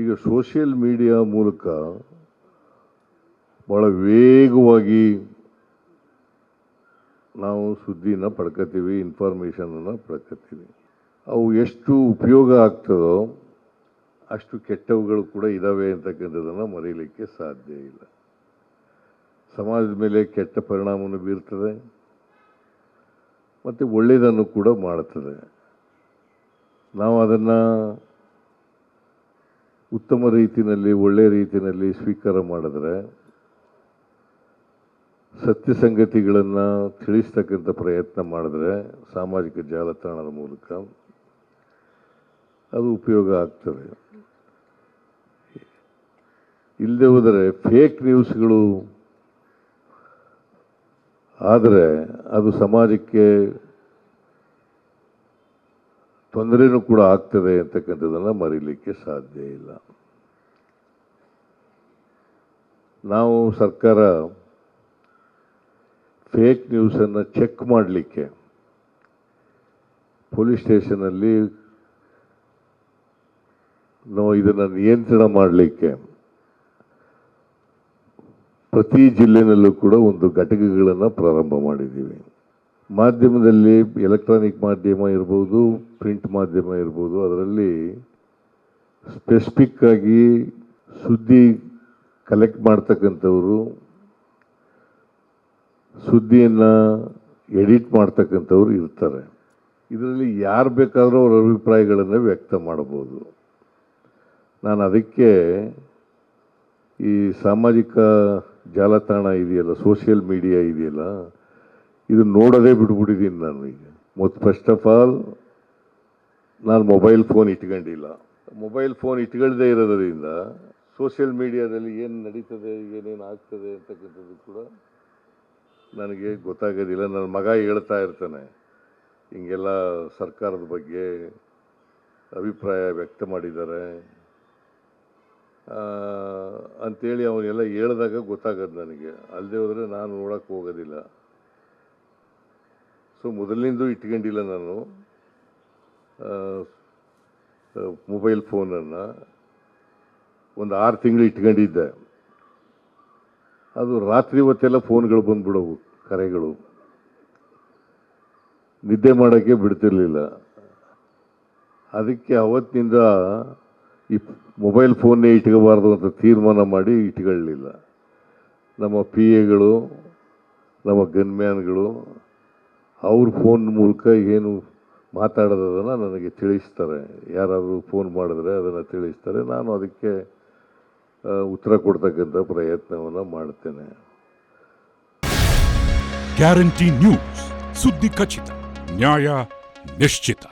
ಈಗ social media ಮೂಲಕ ಭಾಳ ವೇಗವಾಗಿ ನಾವು ಸುದ್ದಿನ ಪಡ್ಕೋತೀವಿ, ಇನ್ಫಾರ್ಮೇಷನನ್ನು ಪಡ್ಕೋತೀವಿ. ಅವು ಎಷ್ಟು ಉಪಯೋಗ ಆಗ್ತದೋ ಅಷ್ಟು ಕೆಟ್ಟವುಗಳು ಕೂಡ ಇದ್ದಾವೆ ಅಂತಕ್ಕಂಥದ್ದನ್ನು ಮರೀಲಿಕ್ಕೆ ಸಾಧ್ಯ ಇಲ್ಲ. ಸಮಾಜದ ಮೇಲೆ ಕೆಟ್ಟ ಪರಿಣಾಮವನ್ನು ಬೀರ್ತದೆ ಮತ್ತು ಒಳ್ಳೆಯದನ್ನು ಕೂಡ ಮಾಡ್ತದೆ. ನಾವು ಅದನ್ನು ಉತ್ತಮ ರೀತಿಯಲ್ಲಿ, ಒಳ್ಳೆಯ ರೀತಿಯಲ್ಲಿ ಸ್ವೀಕಾರ ಮಾಡಿದ್ರೆ, ಸತ್ಯ ಸಂಗತಿಗಳನ್ನು ತಿಳಿಸ್ತಕ್ಕಂಥ ಪ್ರಯತ್ನ ಮಾಡಿದ್ರೆ ಸಾಮಾಜಿಕ ಜಾಲತಾಣದ ಮೂಲಕ ಅದು ಉಪಯೋಗ ಆಗ್ತದೆ. ಇಲ್ಲದೆ ಹೋದರೆ ಫೇಕ್ ನ್ಯೂಸ್ಗಳು ಆದರೆ ಅದು ಸಮಾಜಕ್ಕೆ ತೊಂದರೆನೂ ಕೂಡ ಆಗ್ತದೆ ಅಂತಕ್ಕಂಥದ್ದನ್ನು ಮರೀಲಿಕ್ಕೆ ಸಾಧ್ಯ ಇಲ್ಲ. ನಾವು ಸರ್ಕಾರ ಫೇಕ್ ನ್ಯೂಸನ್ನು ಚೆಕ್ ಮಾಡಲಿಕ್ಕೆ ಪೊಲೀಸ್ ಸ್ಟೇಷನಲ್ಲಿ ನಾವು ಇದನ್ನು ನಿಯಂತ್ರಣ ಮಾಡಲಿಕ್ಕೆ ಪ್ರತಿ ಜಿಲ್ಲೆನಲ್ಲೂ ಕೂಡ ಒಂದು ಘಟಕಗಳನ್ನು ಪ್ರಾರಂಭ ಮಾಡಿದ್ದೀವಿ. ಮಾಧ್ಯಮದಲ್ಲಿ ಎಲೆಕ್ಟ್ರಾನಿಕ್ ಮಾಧ್ಯಮ ಇರ್ಬೋದು, ಪ್ರಿಂಟ್ ಮಾಧ್ಯಮ ಇರ್ಬೋದು, ಅದರಲ್ಲಿ ಸ್ಪೆಸಿಫಿಕ್ ಆಗಿ ಸುದ್ದಿ ಕಲೆಕ್ಟ್ ಮಾಡ್ತಕ್ಕಂಥವರು, ಸುದ್ದಿಯನ್ನು ಎಡಿಟ್ ಮಾಡ್ತಕ್ಕಂಥವ್ರು ಇರ್ತಾರೆ. ಇದರಲ್ಲಿ ಯಾರು ಬೇಕಾದರೂ ಅವರ ಅಭಿಪ್ರಾಯಗಳನ್ನು ವ್ಯಕ್ತ ಮಾಡಬಹುದು. ನಾನು ಅದಕ್ಕೆ ಈ ಸಾಮಾಜಿಕ ಜಾಲತಾಣ ಇದೆಯಲ್ಲ, ಸೋಷಿಯಲ್ ಮೀಡಿಯಾ ಇದೆಯಲ್ಲ, ಇದು ನೋಡೋದೇ ಬಿಟ್ಬಿಟ್ಟಿದ್ದೀನಿ ನಾನು. ಈಗ ಫಸ್ಟ್ ಆಫ್ ಆಲ್ ನಾನು ಮೊಬೈಲ್ ಫೋನ್ ಇಟ್ಕೊಂಡಿಲ್ಲ. ಮೊಬೈಲ್ ಫೋನ್ ಇಟ್ಕೊಳ್ಳದೇ ಇರೋದರಿಂದ ಸೋಷಿಯಲ್ ಮೀಡಿಯಾದಲ್ಲಿ ಏನು ನಡೀತದೆ, ಏನೇನು ಆಗ್ತದೆ ಅಂತಕ್ಕಂಥದ್ದು ಕೂಡ ನನಗೆ ಗೊತ್ತಾಗೋದಿಲ್ಲ. ನನ್ನ ಮಗ ಹೇಳ್ತಾ ಇರ್ತಾನೆ, ಹಿಂಗೆಲ್ಲ ಸರ್ಕಾರದ ಬಗ್ಗೆ ಅಭಿಪ್ರಾಯ ವ್ಯಕ್ತ ಮಾಡಿದ್ದಾರೆ ಅಂಥೇಳಿ ಅವನ್ನೆಲ್ಲ ಹೇಳಿದಾಗ ಗೊತ್ತಾಗೋದು ನನಗೆ. ಅಲ್ಲದೆ ಹೋದರೆ ನಾನು ನೋಡೋಕ್ಕೆ ಹೋಗೋದಿಲ್ಲ. ಸೊ ಮೊದಲಿನಿಂದ ಇಟ್ಕೊಂಡಿಲ್ಲ ನಾನು ಮೊಬೈಲ್ ಫೋನನ್ನು. ಒಂದು 6 ತಿಂಗಳು ಇಟ್ಕೊಂಡಿದ್ದೆ. ಅದು ರಾತ್ರಿ ಹೊತ್ತೆಲ್ಲ ಫೋನ್ಗಳು ಬಂದ್ಬಿಡವು, ಕರೆಗಳು, ನಿದ್ದೆ ಮಾಡೋಕ್ಕೆ ಬಿಡ್ತಿರ್ಲಿಲ್ಲ. ಅದಕ್ಕೆ ಅವತ್ತಿನಿಂದ ಈ ಮೊಬೈಲ್ ಫೋನ್ನೇ ಇಟ್ಕೋಬಾರ್ದು ಅಂತ ತೀರ್ಮಾನ ಮಾಡಿ ಇಟ್ಕೊಳ್ಳಲಿಲ್ಲ. ನಮ್ಮ ಪಿ ಎಗಳು, ನಮ್ಮ ಗನ್ಮ್ಯಾನ್ಗಳು ಅವ್ರ ಫೋನ್ ಮೂಲಕ ಏನು ಮಾತಾಡೋದನ್ನು ನನಗೆ ತಿಳಿಸ್ತಾರೆ. ಯಾರಾದರೂ ಫೋನ್ ಮಾಡಿದ್ರೆ ಅದನ್ನು ತಿಳಿಸ್ತಾರೆ. ನಾನು ಅದಕ್ಕೆ ಉತ್ತರ ಕೊಡ್ತಕ್ಕಂಥ ಪ್ರಯತ್ನವನ್ನು ಮಾಡ್ತೇನೆ. ಗ್ಯಾರಂಟಿ ನ್ಯೂಸ್, ಸುದ್ದಿ ಖಚಿತ, ನ್ಯಾಯ ನಿಶ್ಚಿತ.